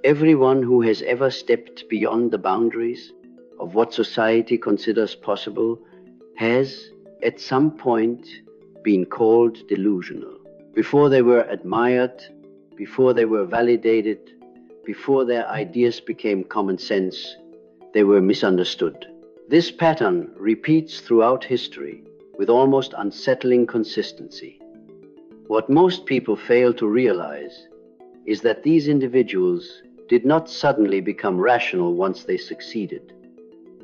Everyone who has ever stepped beyond the boundaries of what society considers possible has, at some point, been called delusional. Before they were admired, before they were validated, before their ideas became common sense, they were misunderstood. This pattern repeats throughout history with almost unsettling consistency. What most people fail to realize is that these individuals did not suddenly become rational once they succeeded.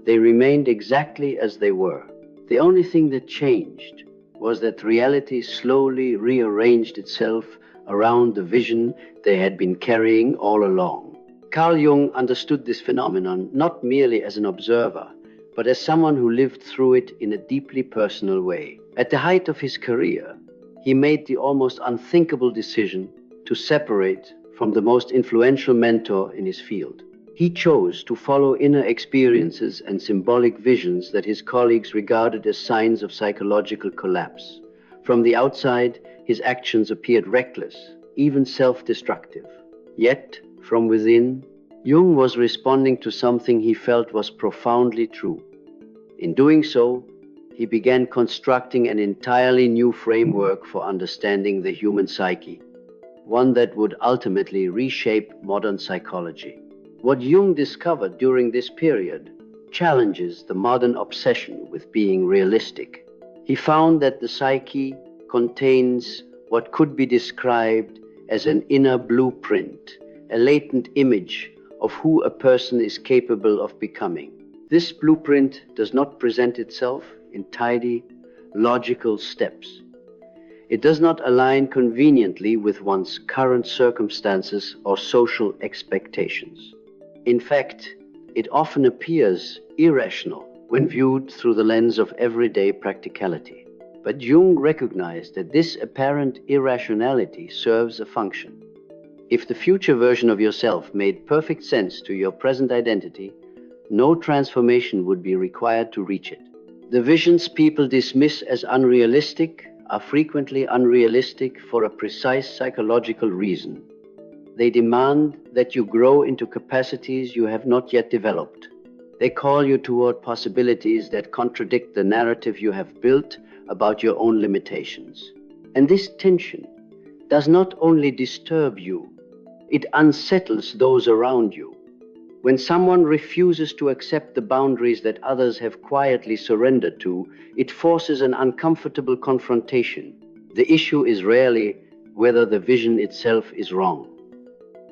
They remained exactly as they were. The only thing that changed was that reality slowly rearranged itself around the vision they had been carrying all along. Carl Jung understood this phenomenon not merely as an observer, but as someone who lived through it in a deeply personal way. At the height of his career, he made the almost unthinkable decision to separate from the most influential mentor in his field. He chose to follow inner experiences and symbolic visions that his colleagues regarded as signs of psychological collapse. From the outside, his actions appeared reckless, even self-destructive. Yet, from within, Jung was responding to something he felt was profoundly true. In doing so, he began constructing an entirely new framework for understanding the human psyche, one that would ultimately reshape modern psychology. What Jung discovered during this period challenges the modern obsession with being realistic. He found that the psyche contains what could be described as an inner blueprint, a latent image of who a person is capable of becoming. This blueprint does not present itself in tidy, logical steps. It does not align conveniently with one's current circumstances or social expectations. In fact, it often appears irrational when viewed through the lens of everyday practicality. But Jung recognized that this apparent irrationality serves a function. If the future version of yourself made perfect sense to your present identity, no transformation would be required to reach it. The visions people dismiss as unrealistic are frequently unrealistic for a precise psychological reason. They demand that you grow into capacities you have not yet developed. They call you toward possibilities that contradict the narrative you have built about your own limitations. And this tension does not only disturb you, it unsettles those around you. When someone refuses to accept the boundaries that others have quietly surrendered to, it forces an uncomfortable confrontation. The issue is rarely whether the vision itself is wrong.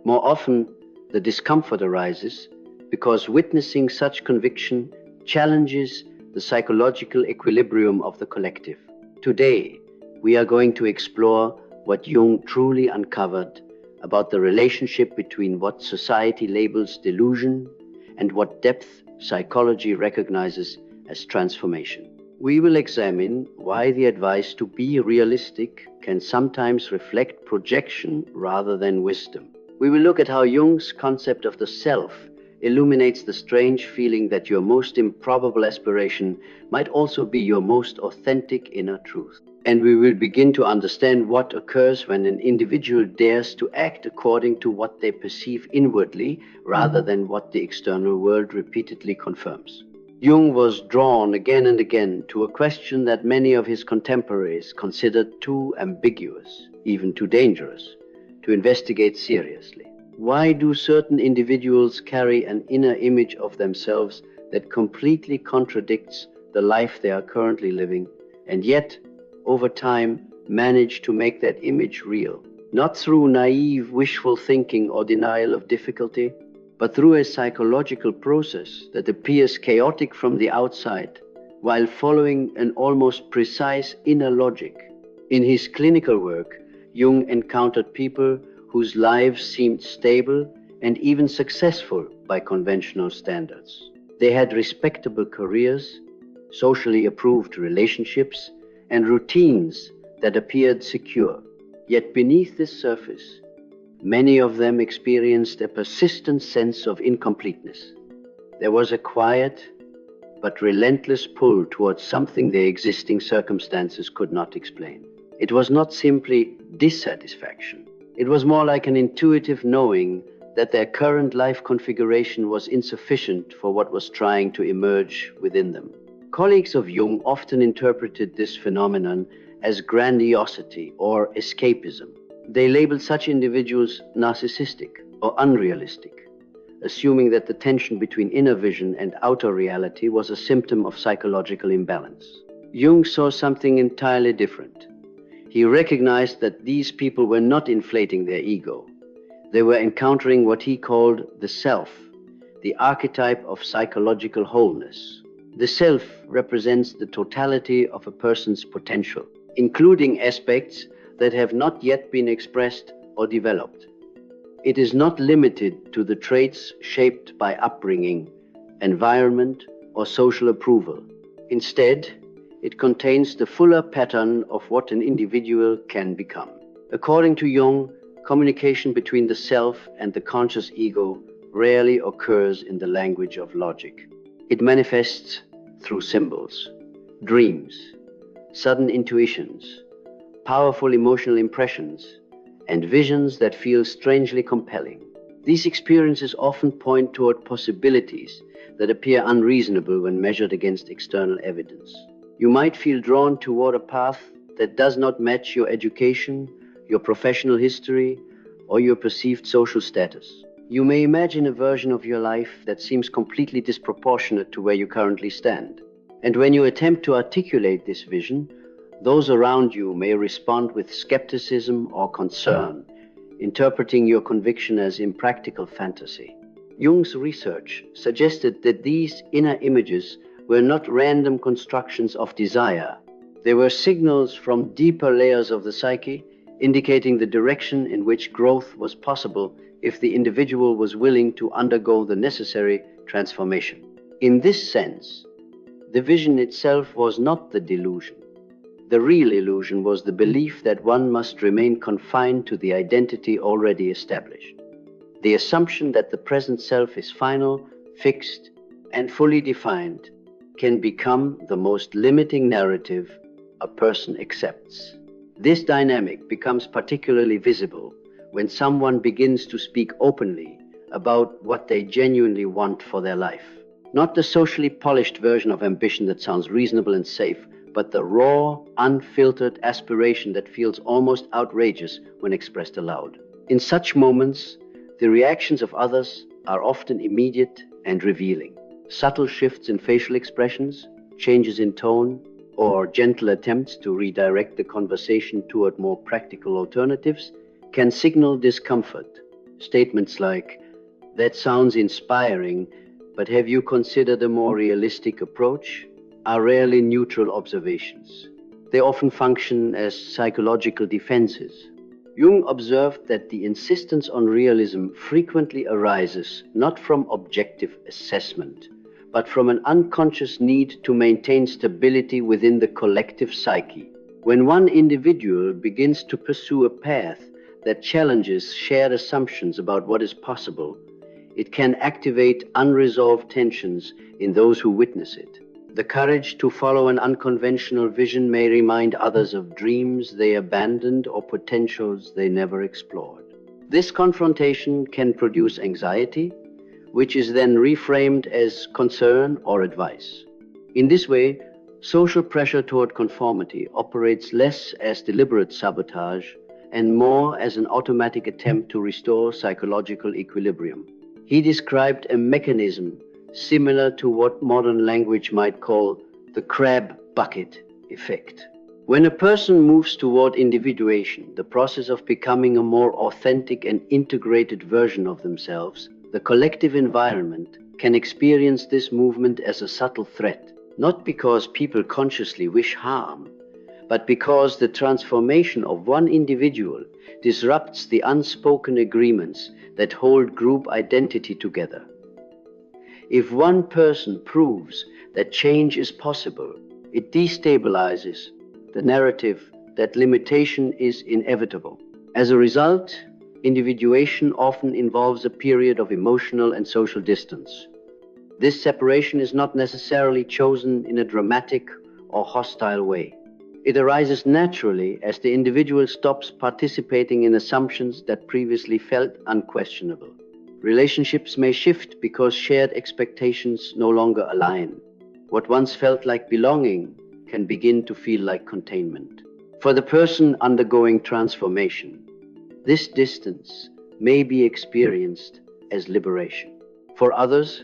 More often, the discomfort arises because witnessing such conviction challenges the psychological equilibrium of the collective. Today, we are going to explore what Jung truly uncovered about the relationship between what society labels delusion and what depth psychology recognizes as transformation. We will examine why the advice to be realistic can sometimes reflect projection rather than wisdom. We will look at how Jung's concept of the self illuminates the strange feeling that your most improbable aspiration might also be your most authentic inner truth. And we will begin to understand what occurs when an individual dares to act according to what they perceive inwardly rather than what the external world repeatedly confirms. Jung was drawn again and again to a question that many of his contemporaries considered too ambiguous, even too dangerous, to investigate seriously. Why do certain individuals carry an inner image of themselves that completely contradicts the life they are currently living, and yet, over time, manage to make that image real? Not through naive wishful thinking or denial of difficulty, but through a psychological process that appears chaotic from the outside, while following an almost precise inner logic. In his clinical work, Jung encountered people whose lives seemed stable and even successful by conventional standards. They had respectable careers, socially approved relationships, and routines that appeared secure. Yet beneath this surface, many of them experienced a persistent sense of incompleteness. There was a quiet but relentless pull towards something their existing circumstances could not explain. It was not simply dissatisfaction. It was more like an intuitive knowing that their current life configuration was insufficient for what was trying to emerge within them. Colleagues of Jung often interpreted this phenomenon as grandiosity or escapism. They labeled such individuals narcissistic or unrealistic, assuming that the tension between inner vision and outer reality was a symptom of psychological imbalance. Jung saw something entirely different. He recognized that these people were not inflating their ego. They were encountering what he called the self, the archetype of psychological wholeness. The self represents the totality of a person's potential, including aspects that have not yet been expressed or developed. It is not limited to the traits shaped by upbringing, environment, or social approval. Instead, it contains the fuller pattern of what an individual can become. According to Jung, communication between the self and the conscious ego rarely occurs in the language of logic. It manifests through symbols, dreams, sudden intuitions, powerful emotional impressions, and visions that feel strangely compelling. These experiences often point toward possibilities that appear unreasonable when measured against external evidence. You might feel drawn toward a path that does not match your education, your professional history, or your perceived social status. You may imagine a version of your life that seems completely disproportionate to where you currently stand. And when you attempt to articulate this vision, those around you may respond with skepticism or concern, interpreting your conviction as impractical fantasy. Jung's research suggested that these inner images were not random constructions of desire. They were signals from deeper layers of the psyche, indicating the direction in which growth was possible if the individual was willing to undergo the necessary transformation. In this sense, the vision itself was not the delusion. The real illusion was the belief that one must remain confined to the identity already established. The assumption that the present self is final, fixed, and fully defined can become the most limiting narrative a person accepts. This dynamic becomes particularly visible when someone begins to speak openly about what they genuinely want for their life. Not the socially polished version of ambition that sounds reasonable and safe, but the raw, unfiltered aspiration that feels almost outrageous when expressed aloud. In such moments, the reactions of others are often immediate and revealing. Subtle shifts in facial expressions, changes in tone, or gentle attempts to redirect the conversation toward more practical alternatives can signal discomfort. Statements like, "That sounds inspiring, but have you considered a more realistic approach?" are rarely neutral observations. They often function as psychological defenses. Jung observed that the insistence on realism frequently arises not from objective assessment, but from an unconscious need to maintain stability within the collective psyche. When one individual begins to pursue a path that challenges shared assumptions about what is possible, it can activate unresolved tensions in those who witness it. The courage to follow an unconventional vision may remind others of dreams they abandoned or potentials they never explored. This confrontation can produce anxiety, which is then reframed as concern or advice. In this way, social pressure toward conformity operates less as deliberate sabotage and more as an automatic attempt to restore psychological equilibrium. He described a mechanism similar to what modern language might call the crab bucket effect. When a person moves toward individuation, the process of becoming a more authentic and integrated version of themselves, the collective environment can experience this movement as a subtle threat, not because people consciously wish harm, but because the transformation of one individual disrupts the unspoken agreements that hold group identity together. If one person proves that change is possible, it destabilizes the narrative that limitation is inevitable. As a result, individuation often involves a period of emotional and social distance. This separation is not necessarily chosen in a dramatic or hostile way. It arises naturally as the individual stops participating in assumptions that previously felt unquestionable. Relationships may shift because shared expectations no longer align. What once felt like belonging can begin to feel like containment. For the person undergoing transformation, this distance may be experienced as liberation. For others,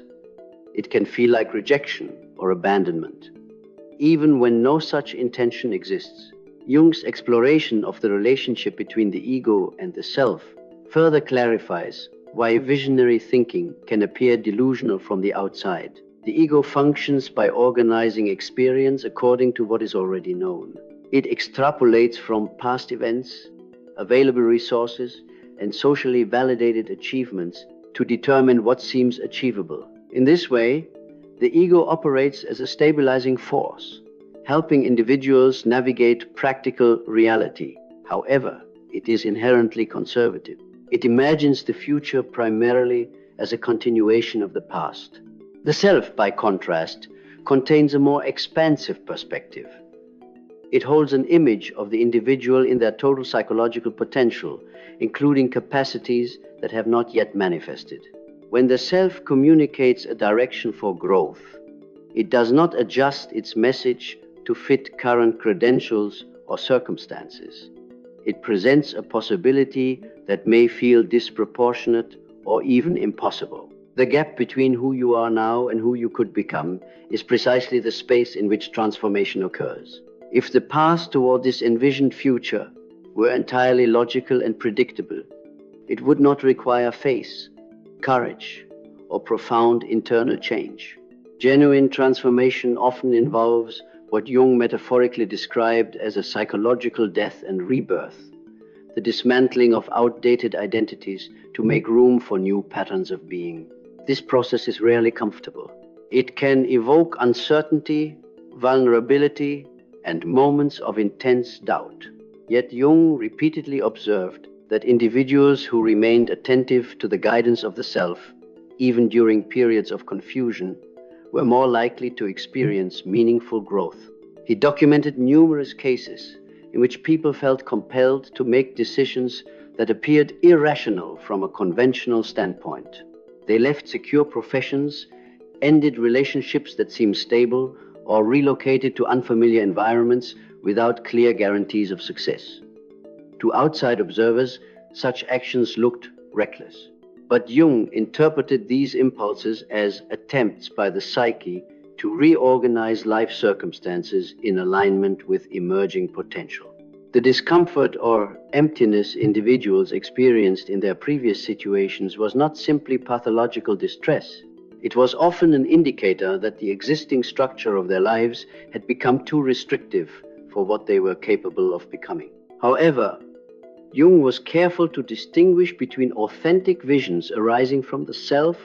it can feel like rejection or abandonment, even when no such intention exists. Jung's exploration of the relationship between the ego and the self further clarifies why visionary thinking can appear delusional from the outside. The ego functions by organizing experience according to what is already known. It extrapolates from past events, available resources, and socially validated achievements to determine what seems achievable. In this way, the ego operates as a stabilizing force, helping individuals navigate practical reality. However, it is inherently conservative. It imagines the future primarily as a continuation of the past. The self, by contrast, contains a more expansive perspective. It holds an image of the individual in their total psychological potential, including capacities that have not yet manifested. When the self communicates a direction for growth, it does not adjust its message to fit current credentials or circumstances. It presents a possibility that may feel disproportionate or even impossible. The gap between who you are now and who you could become is precisely the space in which transformation occurs. If the path toward this envisioned future were entirely logical and predictable, it would not require faith, courage, or profound internal change. Genuine transformation often involves what Jung metaphorically described as a psychological death and rebirth, the dismantling of outdated identities to make room for new patterns of being. This process is rarely comfortable. It can evoke uncertainty, vulnerability, and moments of intense doubt. Yet Jung repeatedly observed that individuals who remained attentive to the guidance of the self, even during periods of confusion, were more likely to experience meaningful growth. He documented numerous cases in which people felt compelled to make decisions that appeared irrational from a conventional standpoint. They left secure professions, ended relationships that seemed stable, or relocated to unfamiliar environments without clear guarantees of success. To outside observers, such actions looked reckless. But Jung interpreted these impulses as attempts by the psyche to reorganize life circumstances in alignment with emerging potential. The discomfort or emptiness individuals experienced in their previous situations was not simply pathological distress. It was often an indicator that the existing structure of their lives had become too restrictive for what they were capable of becoming. However, Jung was careful to distinguish between authentic visions arising from the self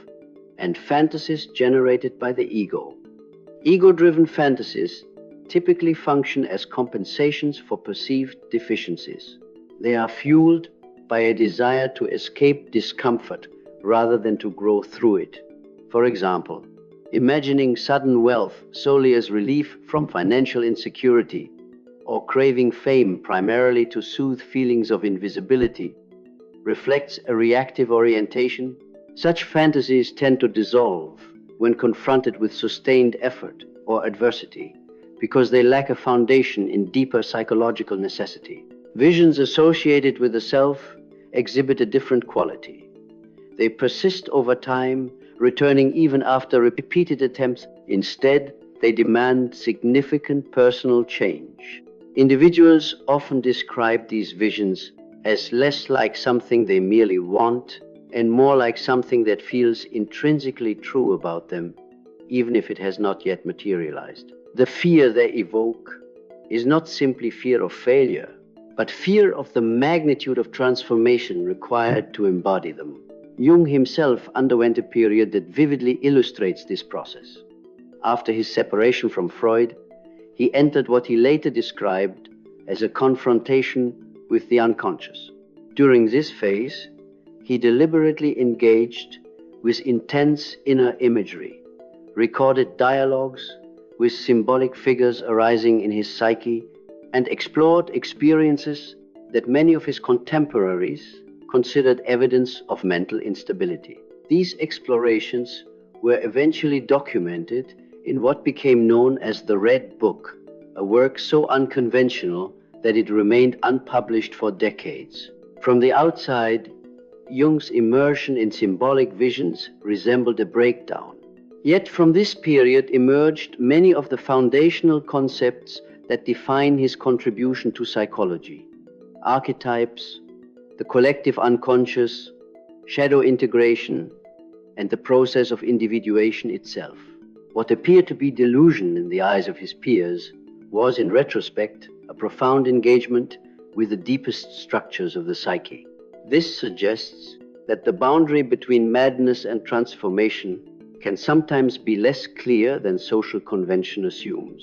and fantasies generated by the ego. Ego-driven fantasies typically function as compensations for perceived deficiencies. They are fueled by a desire to escape discomfort rather than to grow through it. For example, imagining sudden wealth solely as relief from financial insecurity, or craving fame primarily to soothe feelings of invisibility, reflects a reactive orientation. Such fantasies tend to dissolve when confronted with sustained effort or adversity, because they lack a foundation in deeper psychological necessity. Visions associated with the self exhibit a different quality. They persist over time, returning even after repeated attempts. Instead, they demand significant personal change. Individuals often describe these visions as less like something they merely want and more like something that feels intrinsically true about them, even if it has not yet materialized. The fear they evoke is not simply fear of failure, but fear of the magnitude of transformation required to embody them. Jung himself underwent a period that vividly illustrates this process. After his separation from Freud, he entered what he later described as a confrontation with the unconscious. During this phase, he deliberately engaged with intense inner imagery, recorded dialogues with symbolic figures arising in his psyche, and explored experiences that many of his contemporaries considered evidence of mental instability. These explorations were eventually documented in what became known as the Red Book, a work so unconventional that it remained unpublished for decades. From the outside, Jung's immersion in symbolic visions resembled a breakdown. Yet from this period emerged many of the foundational concepts that define his contribution to psychology: archetypes, the collective unconscious, shadow integration, and the process of individuation itself. What appeared to be delusion in the eyes of his peers was, in retrospect, a profound engagement with the deepest structures of the psyche. This suggests that the boundary between madness and transformation can sometimes be less clear than social convention assumes.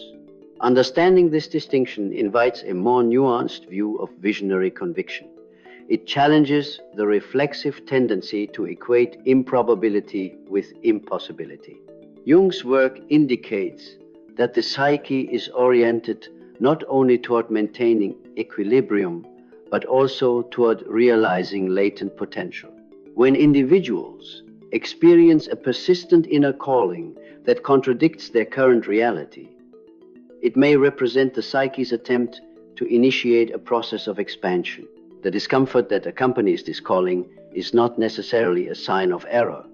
Understanding this distinction invites a more nuanced view of visionary conviction. It challenges the reflexive tendency to equate improbability with impossibility. Jung's work indicates that the psyche is oriented not only toward maintaining equilibrium, but also toward realizing latent potential. When individuals experience a persistent inner calling that contradicts their current reality, it may represent the psyche's attempt to initiate a process of expansion. The discomfort that accompanies this calling is not necessarily a sign of error.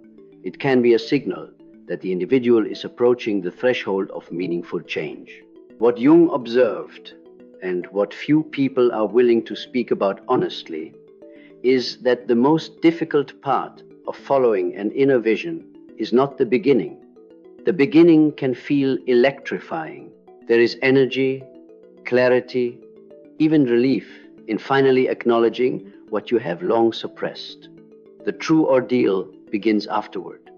It can be a signal that the individual is approaching the threshold of meaningful change. What Jung observed, and what few people are willing to speak about honestly, is that the most difficult part of following an inner vision is not the beginning. The beginning can feel electrifying. There is energy, clarity, even relief in finally acknowledging what you have long suppressed. The true ordeal begins afterward,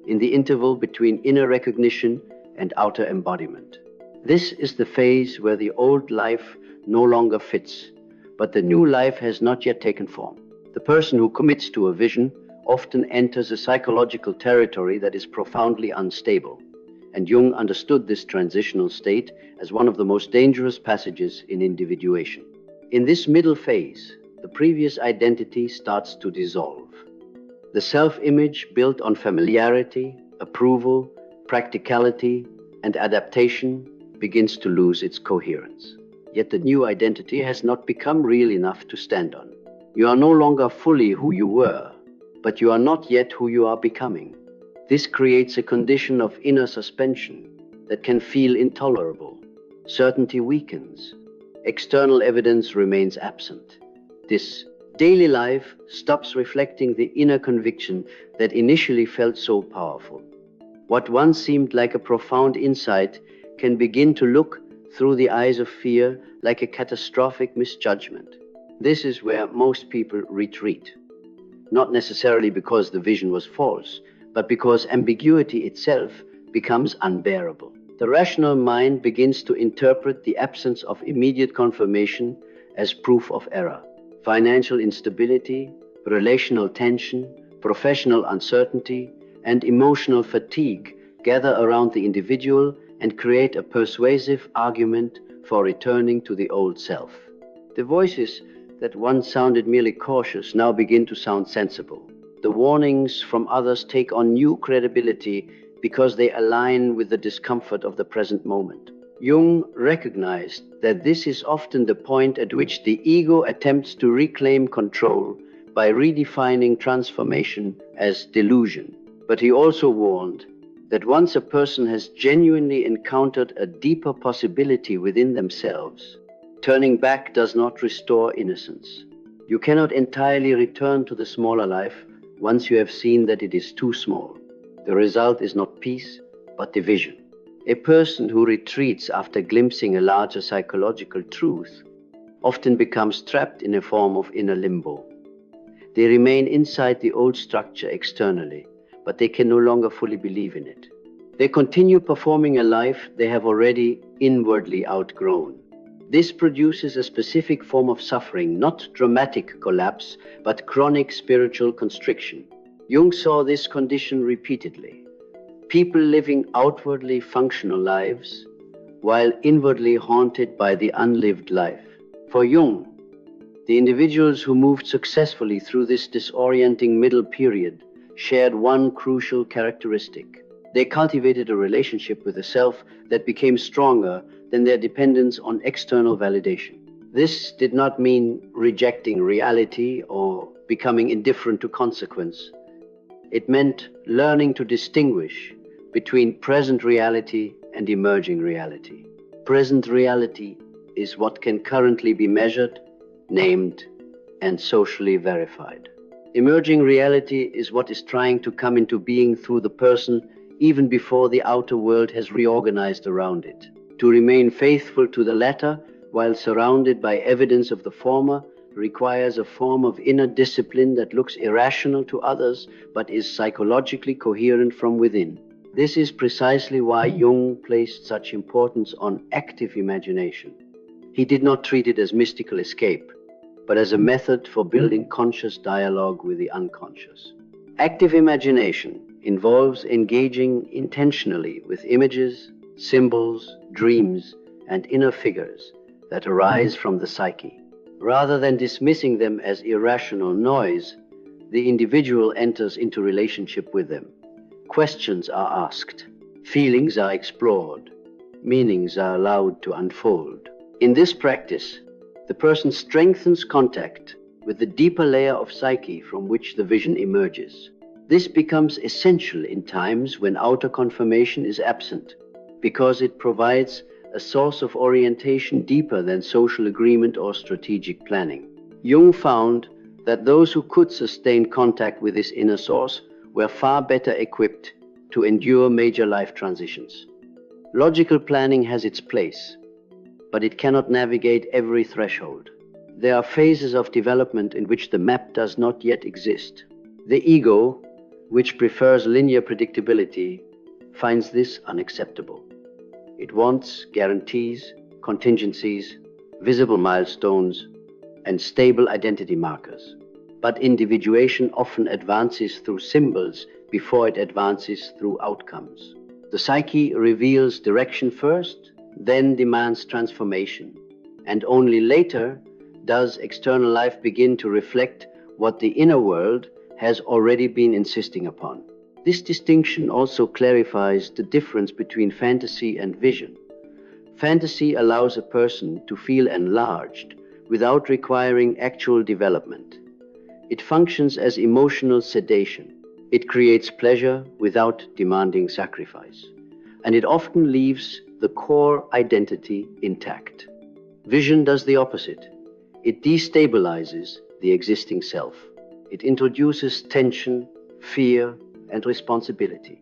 in the interval between inner recognition and outer embodiment. This is the phase where the old life no longer fits, but the new life has not yet taken form. The person who commits to a vision often enters a psychological territory that is profoundly unstable, and Jung understood this transitional state as one of the most dangerous passages in individuation. In this middle phase, the previous identity starts to dissolve. The self-image built on familiarity, approval, practicality, and adaptation begins to lose its coherence. Yet the new identity has not become real enough to stand on. You are no longer fully who you were, but you are not yet who you are becoming. This creates a condition of inner suspension that can feel intolerable. Certainty weakens. External evidence remains absent. This daily life stops reflecting the inner conviction that initially felt so powerful. What once seemed like a profound insight can begin to look through the eyes of fear like a catastrophic misjudgment. This is where most people retreat, not necessarily because the vision was false, but because ambiguity itself becomes unbearable. The rational mind begins to interpret the absence of immediate confirmation as proof of error. Financial instability, relational tension, professional uncertainty, and emotional fatigue gather around the individual and create a persuasive argument for returning to the old self. The voices that once sounded merely cautious now begin to sound sensible. The warnings from others take on new credibility because they align with the discomfort of the present moment. Jung recognized that this is often the point at which the ego attempts to reclaim control by redefining transformation as delusion. But he also warned that once a person has genuinely encountered a deeper possibility within themselves, turning back does not restore innocence. You cannot entirely return to the smaller life once you have seen that it is too small. The result is not peace, but division. A person who retreats after glimpsing a larger psychological truth often becomes trapped in a form of inner limbo. They remain inside the old structure externally, but they can no longer fully believe in it. They continue performing a life they have already inwardly outgrown. This produces a specific form of suffering, not dramatic collapse, but chronic spiritual constriction. Jung saw this condition repeatedly. People living outwardly functional lives, while inwardly haunted by the unlived life. For Jung, the individuals who moved successfully through this disorienting middle period shared one crucial characteristic. They cultivated a relationship with the self that became stronger than their dependence on external validation. This did not mean rejecting reality or becoming indifferent to consequence. It meant learning to distinguish between present reality and emerging reality. Present reality is what can currently be measured, named, and socially verified. Emerging reality is what is trying to come into being through the person even before the outer world has reorganized around it. To remain faithful to the latter while surrounded by evidence of the former requires a form of inner discipline that looks irrational to others but is psychologically coherent from within. This is precisely why Jung placed such importance on active imagination. He did not treat it as mystical escape, but as a method for building conscious dialogue with the unconscious. Active imagination involves engaging intentionally with images, symbols, dreams, and inner figures that arise from the psyche. Rather than dismissing them as irrational noise, the individual enters into relationship with them. Questions are asked, feelings are explored, meanings are allowed to unfold. In this practice, the person strengthens contact with the deeper layer of psyche from which the vision emerges. This becomes essential in times when outer confirmation is absent, because it provides a source of orientation deeper than social agreement or strategic planning. Jung found that those who could sustain contact with this inner source were far better equipped to endure major life transitions. Logical planning has its place, but it cannot navigate every threshold. There are phases of development in which the map does not yet exist. The ego, which prefers linear predictability, finds this unacceptable. It wants guarantees, contingencies, visible milestones, and stable identity markers. But individuation often advances through symbols before it advances through outcomes. The psyche reveals direction first, then demands transformation, and only later does external life begin to reflect what the inner world has already been insisting upon. This distinction also clarifies the difference between fantasy and vision. Fantasy allows a person to feel enlarged without requiring actual development. It functions as emotional sedation. It creates pleasure without demanding sacrifice, and it often leaves the core identity intact. Vision does the opposite. It destabilizes the existing self. It introduces tension, fear, and responsibility.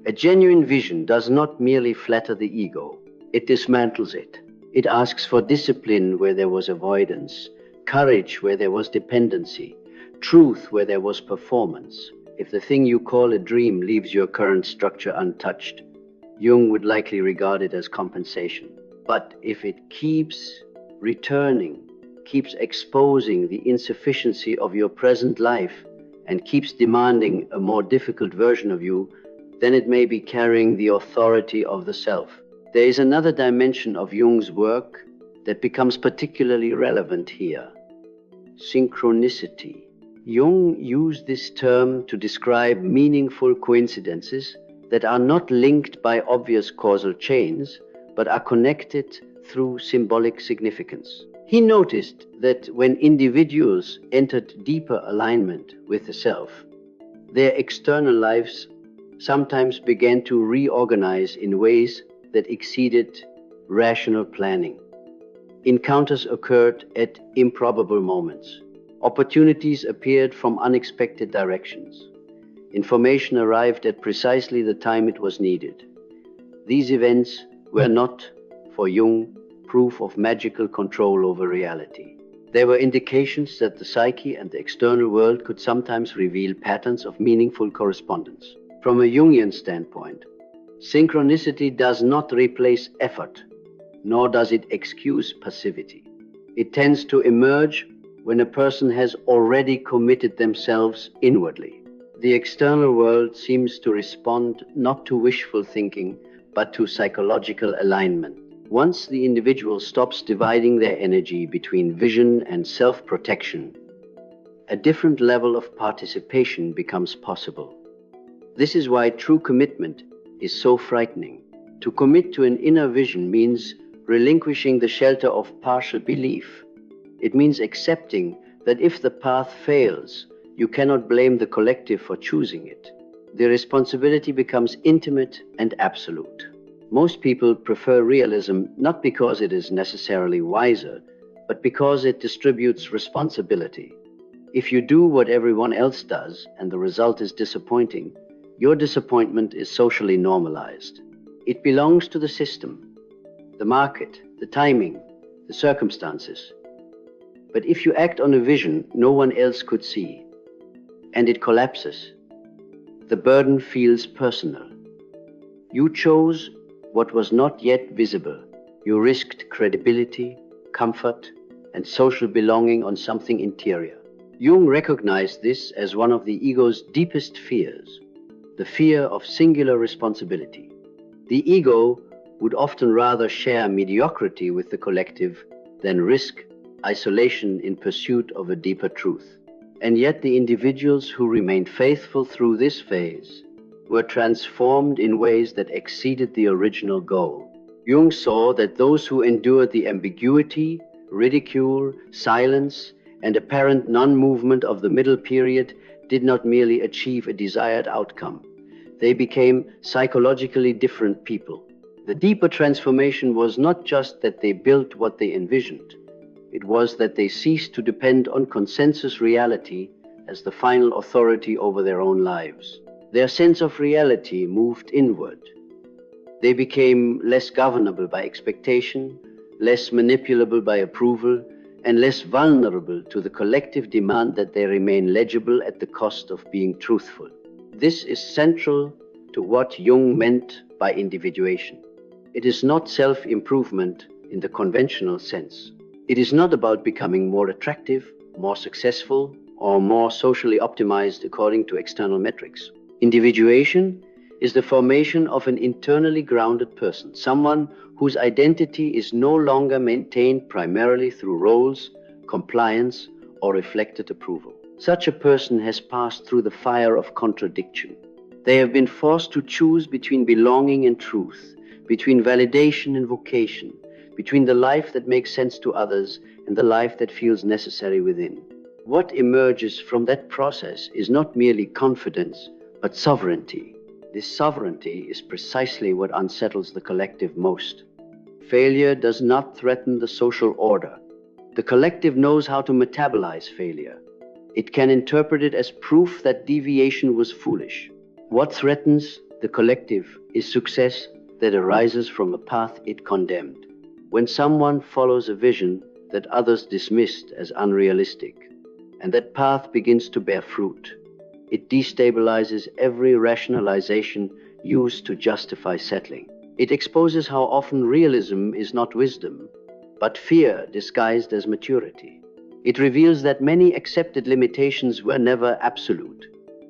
A genuine vision does not merely flatter the ego, it dismantles it. It asks for discipline where there was avoidance, courage where there was dependency, truth where there was performance. If the thing you call a dream leaves your current structure untouched, Jung would likely regard it as compensation. But if it keeps returning, keeps exposing the insufficiency of your present life, and keeps demanding a more difficult version of you, then it may be carrying the authority of the self. There is another dimension of Jung's work that becomes particularly relevant here: synchronicity. Jung used this term to describe meaningful coincidences that are not linked by obvious causal chains, but are connected through symbolic significance. He noticed that when individuals entered deeper alignment with the self, their external lives sometimes began to reorganize in ways that exceeded rational planning. Encounters occurred at improbable moments. Opportunities appeared from unexpected directions. Information arrived at precisely the time it was needed. These events were not, for Jung, proof of magical control over reality. They were indications that the psyche and the external world could sometimes reveal patterns of meaningful correspondence. From a Jungian standpoint, synchronicity does not replace effort, nor does it excuse passivity. It tends to emerge when a person has already committed themselves inwardly. The external world seems to respond not to wishful thinking, but to psychological alignment. Once the individual stops dividing their energy between vision and self-protection, a different level of participation becomes possible. This is why true commitment is so frightening. To commit to an inner vision means relinquishing the shelter of partial belief. It means accepting that if the path fails, you cannot blame the collective for choosing it. The responsibility becomes intimate and absolute. Most people prefer realism not because it is necessarily wiser, but because it distributes responsibility. If you do what everyone else does and the result is disappointing, your disappointment is socially normalized. It belongs to the system, the market, the timing, the circumstances. But if you act on a vision no one else could see, and it collapses, the burden feels personal. You chose what was not yet visible. You risked credibility, comfort, and social belonging on something interior. Jung recognized this as one of the ego's deepest fears, the fear of singular responsibility. The ego would often rather share mediocrity with the collective than risk isolation in pursuit of a deeper truth. And yet the individuals who remained faithful through this phase were transformed in ways that exceeded the original goal. Jung saw that those who endured the ambiguity, ridicule, silence, and apparent non-movement of the middle period did not merely achieve a desired outcome. They became psychologically different people. The deeper transformation was not just that they built what they envisioned. It was that they ceased to depend on consensus reality as the final authority over their own lives. Their sense of reality moved inward. They became less governable by expectation, less manipulable by approval, and less vulnerable to the collective demand that they remain legible at the cost of being truthful. This is central to what Jung meant by individuation. It is not self-improvement in the conventional sense. It is not about becoming more attractive, more successful, or more socially optimized according to external metrics. Individuation is the formation of an internally grounded person, someone whose identity is no longer maintained primarily through roles, compliance, or reflected approval. Such a person has passed through the fire of contradiction. They have been forced to choose between belonging and truth, between validation and vocation, between the life that makes sense to others and the life that feels necessary within. What emerges from that process is not merely confidence, but sovereignty. This sovereignty is precisely what unsettles the collective most. Failure does not threaten the social order. The collective knows how to metabolize failure. It can interpret it as proof that deviation was foolish. What threatens the collective is success that arises from a path it condemned. When someone follows a vision that others dismissed as unrealistic, and that path begins to bear fruit, it destabilizes every rationalization used to justify settling. It exposes how often realism is not wisdom, but fear disguised as maturity. It reveals that many accepted limitations were never absolute.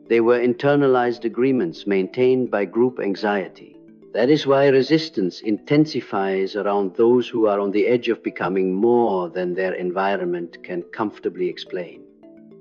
They were internalized agreements maintained by group anxiety. That is why resistance intensifies around those who are on the edge of becoming more than their environment can comfortably explain.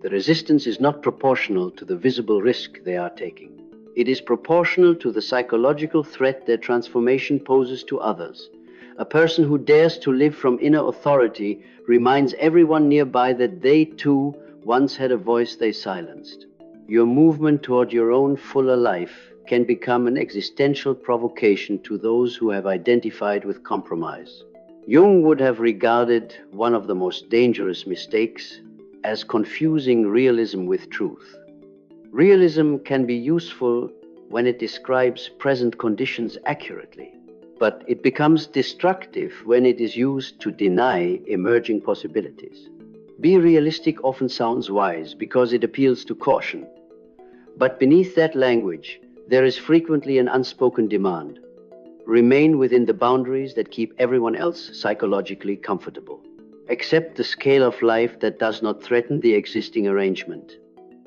The resistance is not proportional to the visible risk they are taking. It is proportional to the psychological threat their transformation poses to others. A person who dares to live from inner authority reminds everyone nearby that they too once had a voice they silenced. Your movement toward your own fuller life can become an existential provocation to those who have identified with compromise. Jung would have regarded one of the most dangerous mistakes as confusing realism with truth. Realism can be useful when it describes present conditions accurately, but it becomes destructive when it is used to deny emerging possibilities. Be realistic often sounds wise because it appeals to caution, but beneath that language, there is frequently an unspoken demand. Remain within the boundaries that keep everyone else psychologically comfortable. Accept the scale of life that does not threaten the existing arrangement.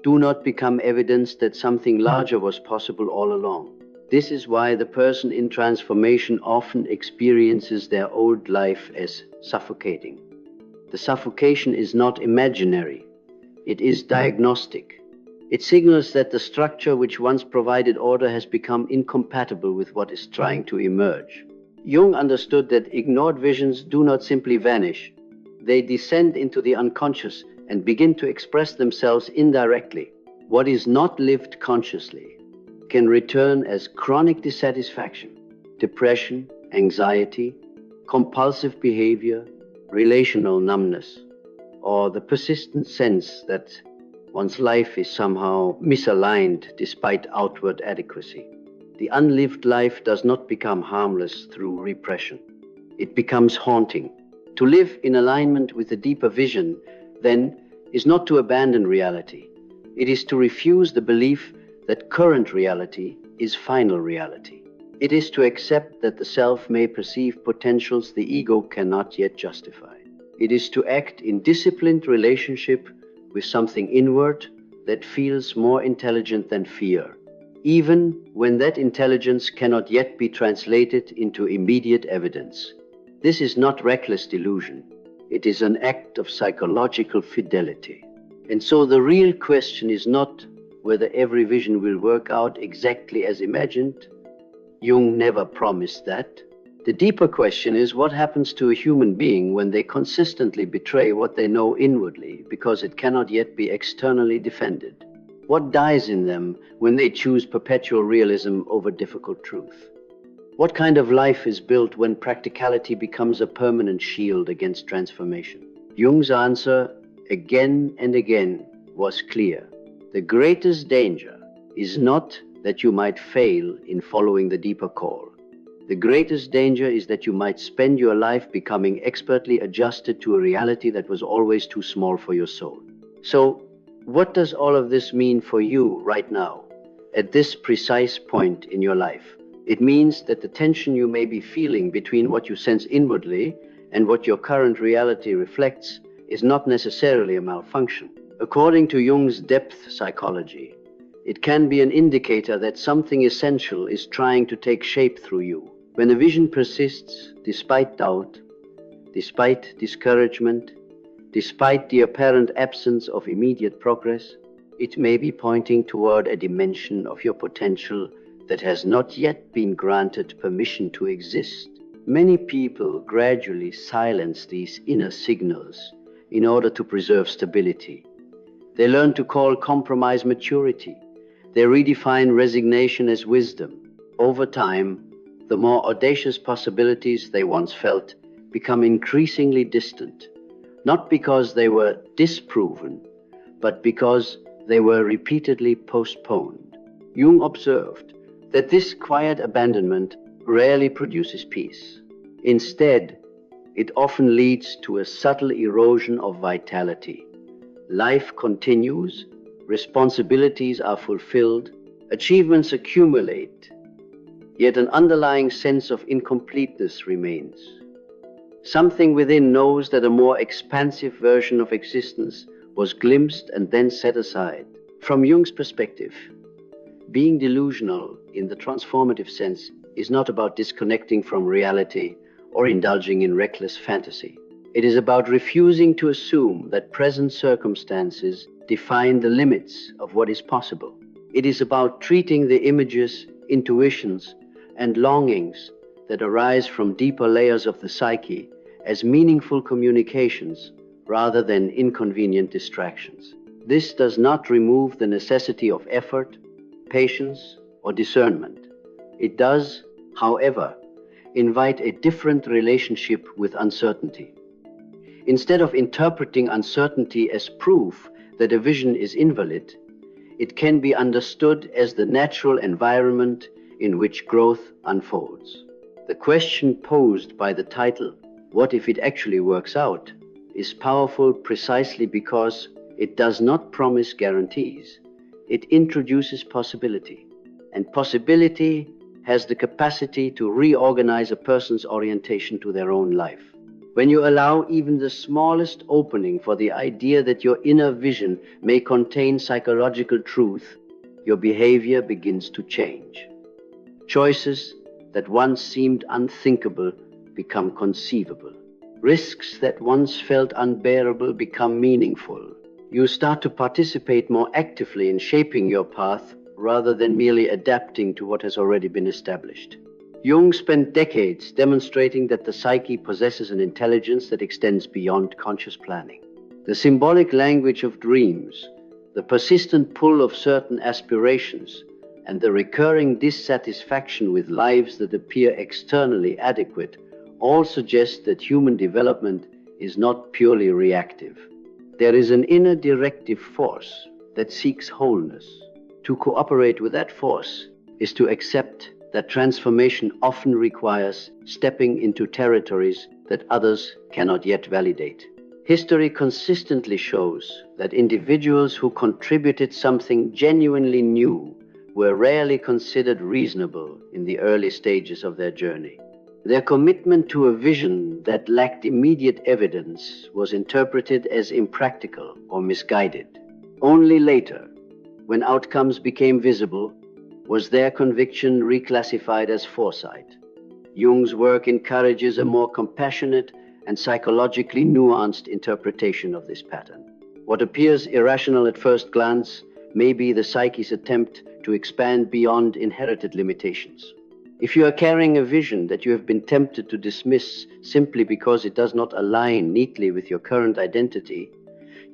Do not become evidence that something larger was possible all along. This is why the person in transformation often experiences their old life as suffocating. The suffocation is not imaginary. It is diagnostic. It signals that the structure which once provided order has become incompatible with what is trying to emerge. Jung understood that ignored visions do not simply vanish. They descend into the unconscious and begin to express themselves indirectly. What is not lived consciously can return as chronic dissatisfaction, depression, anxiety, compulsive behavior, relational numbness, or the persistent sense that one's life is somehow misaligned despite outward adequacy. The unlived life does not become harmless through repression. It becomes haunting. To live in alignment with a deeper vision, then, is not to abandon reality. It is to refuse the belief that current reality is final reality. It is to accept that the self may perceive potentials the ego cannot yet justify. It is to act in disciplined relationship with something inward that feels more intelligent than fear, even when that intelligence cannot yet be translated into immediate evidence. This is not reckless delusion. It is an act of psychological fidelity. And so the real question is not whether every vision will work out exactly as imagined. Jung never promised that. The deeper question is what happens to a human being when they consistently betray what they know inwardly because it cannot yet be externally defended? What dies in them when they choose perpetual realism over difficult truth? What kind of life is built when practicality becomes a permanent shield against transformation? Jung's answer, again and again, was clear. The greatest danger is not that you might fail in following the deeper call. The greatest danger is that you might spend your life becoming expertly adjusted to a reality that was always too small for your soul. So, what does all of this mean for you right now, at this precise point in your life? It means that the tension you may be feeling between what you sense inwardly and what your current reality reflects is not necessarily a malfunction. According to Jung's depth psychology, it can be an indicator that something essential is trying to take shape through you. When a vision persists despite doubt, despite discouragement, despite the apparent absence of immediate progress, it may be pointing toward a dimension of your potential that has not yet been granted permission to exist. Many people gradually silence these inner signals in order to preserve stability. They learn to call compromise maturity. They redefine resignation as wisdom. Over time, the more audacious possibilities they once felt become increasingly distant, not because they were disproven, but because they were repeatedly postponed. Jung observed that this quiet abandonment rarely produces peace. Instead, it often leads to a subtle erosion of vitality. Life continues, responsibilities are fulfilled, achievements accumulate, yet an underlying sense of incompleteness remains. Something within knows that a more expansive version of existence was glimpsed and then set aside. From Jung's perspective, being delusional in the transformative sense is not about disconnecting from reality or indulging in reckless fantasy. It is about refusing to assume that present circumstances define the limits of what is possible. It is about treating the images, intuitions, and longings that arise from deeper layers of the psyche as meaningful communications rather than inconvenient distractions. This does not remove the necessity of effort, patience, or discernment. It does, however, invite a different relationship with uncertainty. Instead of interpreting uncertainty as proof that a vision is invalid, it can be understood as the natural environment in which growth unfolds. The question posed by the title, "What if it actually works out?" is powerful precisely because it does not promise guarantees. It introduces possibility, and possibility has the capacity to reorganize a person's orientation to their own life. When you allow even the smallest opening for the idea that your inner vision may contain psychological truth, your behavior begins to change. Choices that once seemed unthinkable become conceivable. Risks that once felt unbearable become meaningful. You start to participate more actively in shaping your path rather than merely adapting to what has already been established. Jung spent decades demonstrating that the psyche possesses an intelligence that extends beyond conscious planning. The symbolic language of dreams, the persistent pull of certain aspirations, and the recurring dissatisfaction with lives that appear externally adequate all suggest that human development is not purely reactive. There is an inner directive force that seeks wholeness. To cooperate with that force is to accept that transformation often requires stepping into territories that others cannot yet validate. History consistently shows that individuals who contributed something genuinely new were rarely considered reasonable in the early stages of their journey. Their commitment to a vision that lacked immediate evidence was interpreted as impractical or misguided. Only later, when outcomes became visible, was their conviction reclassified as foresight. Jung's work encourages a more compassionate and psychologically nuanced interpretation of this pattern. What appears irrational at first glance may be the psyche's attempt to expand beyond inherited limitations. If you are carrying a vision that you have been tempted to dismiss simply because it does not align neatly with your current identity,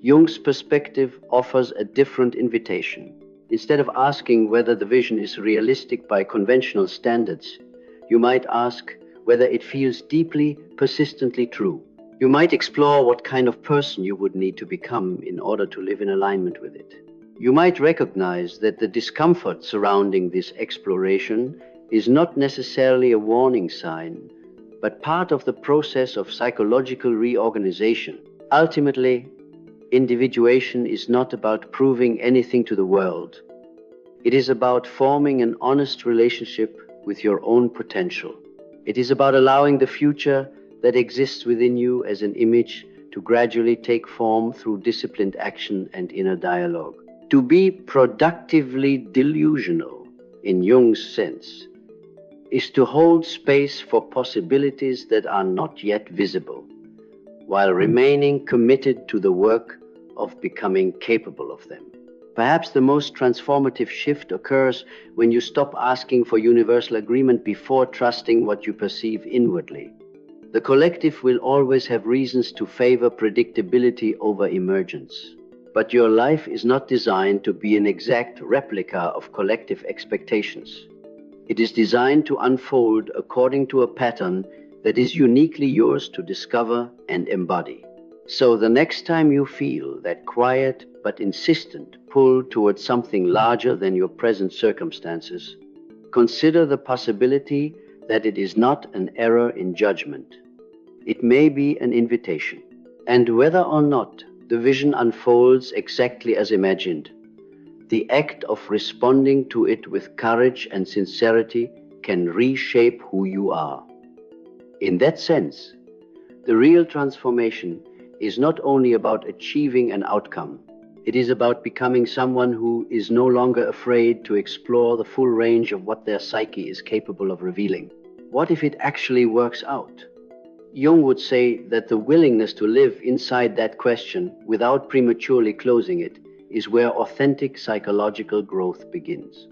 Jung's perspective offers a different invitation. Instead of asking whether the vision is realistic by conventional standards, you might ask whether it feels deeply, persistently true. You might explore what kind of person you would need to become in order to live in alignment with it. You might recognize that the discomfort surrounding this exploration is not necessarily a warning sign, but part of the process of psychological reorganization. Ultimately, individuation is not about proving anything to the world. It is about forming an honest relationship with your own potential. It is about allowing the future that exists within you as an image to gradually take form through disciplined action and inner dialogue. To be productively delusional, in Jung's sense, is to hold space for possibilities that are not yet visible, while remaining committed to the work of becoming capable of them. Perhaps the most transformative shift occurs when you stop asking for universal agreement before trusting what you perceive inwardly. The collective will always have reasons to favor predictability over emergence. But your life is not designed to be an exact replica of collective expectations. It is designed to unfold according to a pattern that is uniquely yours to discover and embody. So the next time you feel that quiet but insistent pull towards something larger than your present circumstances, consider the possibility that it is not an error in judgment. It may be an invitation. And whether or not the vision unfolds exactly as imagined, the act of responding to it with courage and sincerity can reshape who you are. In that sense, the real transformation is not only about achieving an outcome, it is about becoming someone who is no longer afraid to explore the full range of what their psyche is capable of revealing. What if it actually works out? Jung would say that the willingness to live inside that question without prematurely closing it is where authentic psychological growth begins.